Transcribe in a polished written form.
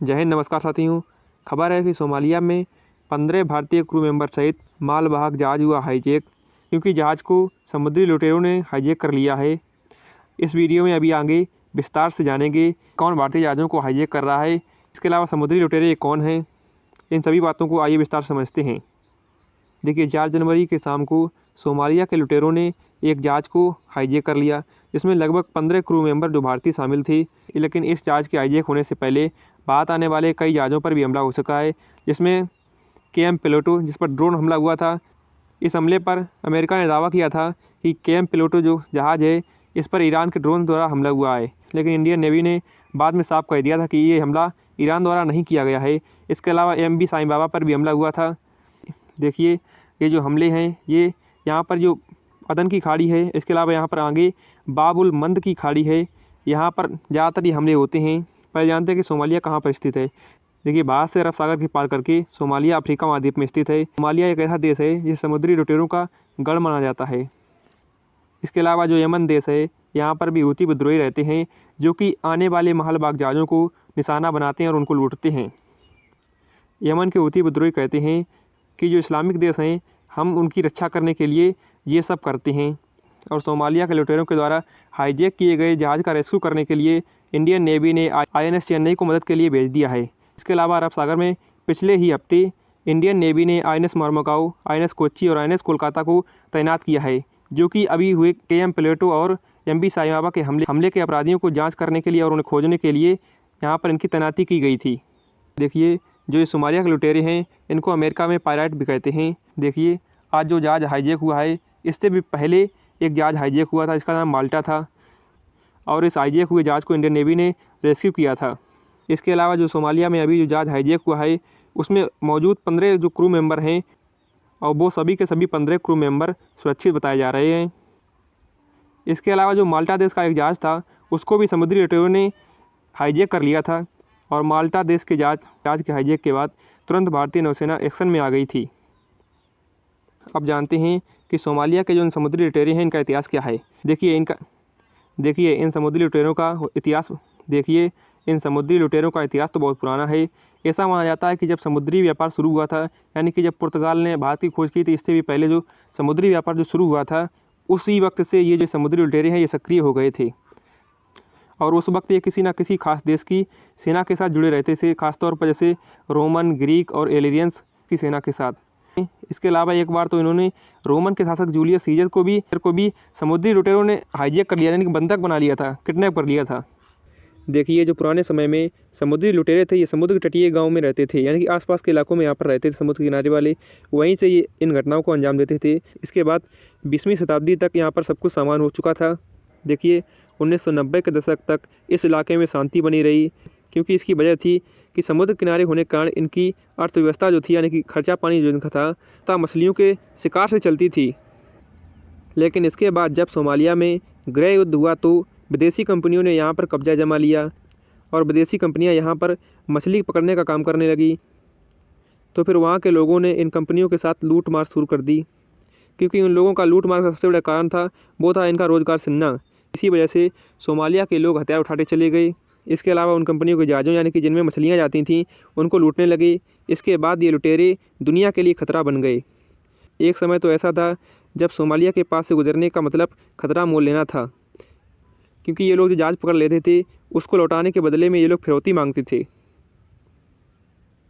जय हिंद, नमस्कार साथियों। खबर है कि सोमालिया में 15 भारतीय क्रू मेंबर सहित मालवाहक जहाज हुआ हाईजैक, क्योंकि जहाज़ को समुद्री लुटेरों ने हाईजैक कर लिया है। इस वीडियो में अभी आगे विस्तार से जानेंगे कौन भारतीय जहाज़ों को हाईजैक कर रहा है, इसके अलावा समुद्री लुटेरे कौन हैं। इन सभी बातों को आइए विस्तार से समझते हैं। देखिए, 4 जनवरी के शाम को सोमालिया के लुटेरों ने एक जहाज़ को हाईजैक कर लिया, जिसमें लगभग 15 क्रू मेंबर जो भारतीय शामिल थे। लेकिन इस जहाज़ के हाईजैक होने से पहले बात आने वाले कई जहाज़ों पर भी हमला हो सका है, जिसमें केएम प्लूटो, जिस पर ड्रोन हमला हुआ था। इस हमले पर अमेरिका ने दावा किया था कि केएम प्लूटो जो जहाज़ है, इस पर ईरान के ड्रोन द्वारा हमला हुआ है। लेकिन इंडियन नेवी ने बाद में साफ कह दिया था कि ये हमला ईरान द्वारा नहीं किया गया है। इसके अलावा एमवी साईं बाबा पर भी हमला हुआ था। देखिए, ये जो हमले हैं, ये यहाँ पर जो अदन की खाड़ी है, इसके अलावा यहाँ पर आगे बाबुल मंद की खाड़ी है, यहाँ पर ज़्यादातर ये हमले होते हैं। पहले जानते हैं कि सोमालिया कहाँ पर स्थित है। देखिए, भारत से अरब सागर के पार करके सोमालिया अफ्रीका महाद्वीप में स्थित है। सोमालिया एक ऐसा देश है जिसे समुद्री लुटेरों का गढ़ माना जाता है। इसके अलावा जो यमन देश है, यहाँ पर भी हूती विद्रोही रहते हैं, जो कि आने वाले मालवाहक जहाज़ों को निशाना बनाते हैं और उनको लूटते हैं। यमन के हूती विद्रोही कहते हैं कि जो इस्लामिक देश हैं, हम उनकी रक्षा करने के लिए ये सब करते हैं। और सोमालिया के लुटेरों के द्वारा हाईजैक किए गए जहाज़ का रेस्क्यू करने के लिए इंडियन नेवी ने आईएनएस चेन्नई को मदद के लिए भेज दिया है। इसके अलावा अरब सागर में पिछले ही हफ्ते इंडियन नेवी ने आईएनएस मर्मगांव, आईएनएस कोच्चि और आईएनएस कोलकाता को तैनात किया है, जो कि अभी हुए केएम प्लूटो और एमवी साईं बाबा के हमले के अपराधियों को जाँच करने के लिए और उन्हें खोजने के लिए यहाँ पर इनकी तैनाती की गई थी। देखिए, जो ये सोमालिया के लुटेरे हैं, इनको अमेरिका में पायरेट भी कहते हैं। देखिए, आज जो जहाज़ हाईजैक हुआ है, इससे भी पहले एक जहाज़ हाईजैक हुआ था, इसका नाम माल्टा था, और इस हाईजैक हुए जहाज़ को इंडियन नेवी ने रेस्क्यू किया था। इसके अलावा जो सोमालिया में अभी जो जहाज़ हाईजैक हुआ है, उसमें मौजूद 15 जो क्रू मेंबर हैं, और वो सभी के सभी 15 क्रू मेंबर सुरक्षित बताए जा रहे हैं। इसके अलावा जो माल्टा देश का एक जहाज़ था, उसको भी समुद्री लुटेरों ने हाईजैक कर लिया था, और माल्टा देश के जहाज़ के हाईजैक के बाद तुरंत भारतीय नौसेना एक्शन में आ गई थी। अब जानते हैं कि सोमालिया के जो इन समुद्री लुटेरे हैं, इनका इतिहास क्या है। देखिए, इन समुद्री लुटेरों का इतिहास तो बहुत पुराना है। ऐसा माना जाता है कि जब समुद्री व्यापार शुरू हुआ था, यानी कि जब पुर्तगाल ने भारत की खोज की थी, इससे भी पहले जो समुद्री व्यापार जो शुरू हुआ था, उसी वक्त से ये जो समुद्री लुटेरे हैं, ये सक्रिय हो गए थे। और उस वक्त ये किसी न किसी खास देश की सेना के साथ जुड़े रहते थे, खासतौर पर जैसे रोमन, ग्रीक और एलियंस की सेना के साथ। इसके अलावा एक बार तो इन्होंने रोमन के शासक जूलियस सीजर को भी समुद्री लुटेरों ने हाईजैक कर लिया, यानी कि बंधक बना लिया था, किडनैप कर लिया था। देखिए, जो पुराने समय में समुद्री लुटेरे थे, ये समुद्र के तटीय गाँव में रहते थे, यानी कि आसपास के इलाकों में यहाँ पर रहते थे, समुद्र के किनारे वाले, वहीं से ये इन घटनाओं को अंजाम देते थे। इसके बाद 20वीं शताब्दी तक यहाँ पर सब कुछ सामान हो चुका था। देखिए, 1990 के दशक तक इस इलाके में शांति बनी रही, क्योंकि इसकी वजह थी कि समुद्र किनारे होने के कारण इनकी अर्थव्यवस्था जो थी, यानी कि खर्चा पानी जो इनका था मछलियों के शिकार से चलती थी। लेकिन इसके बाद जब सोमालिया में गृह युद्ध हुआ, तो विदेशी कंपनियों ने यहाँ पर कब्जा जमा लिया, और विदेशी कंपनियाँ यहाँ पर मछली पकड़ने का काम करने लगी। तो फिर वहाँ के लोगों ने इन कंपनियों के साथ लूट मार शुरू कर दी, क्योंकि उन लोगों का लूट मार का सबसे बड़ा कारण था, वो था इनका रोज़गार छिनना। इसी वजह से सोमालिया के लोग हथियार उठाते चले गए। इसके अलावा उन कंपनियों के जहाज़ों, यानी कि जिनमें मछलियाँ जाती थीं, उनको लूटने लगे। इसके बाद ये लुटेरे दुनिया के लिए खतरा बन गए। एक समय तो ऐसा था जब सोमालिया के पास से गुजरने का मतलब खतरा मोल लेना था, क्योंकि ये लोग जो जहाज़ पकड़ लेते थे, उसको लौटाने के बदले में ये लोग फिरौती मांगते थे।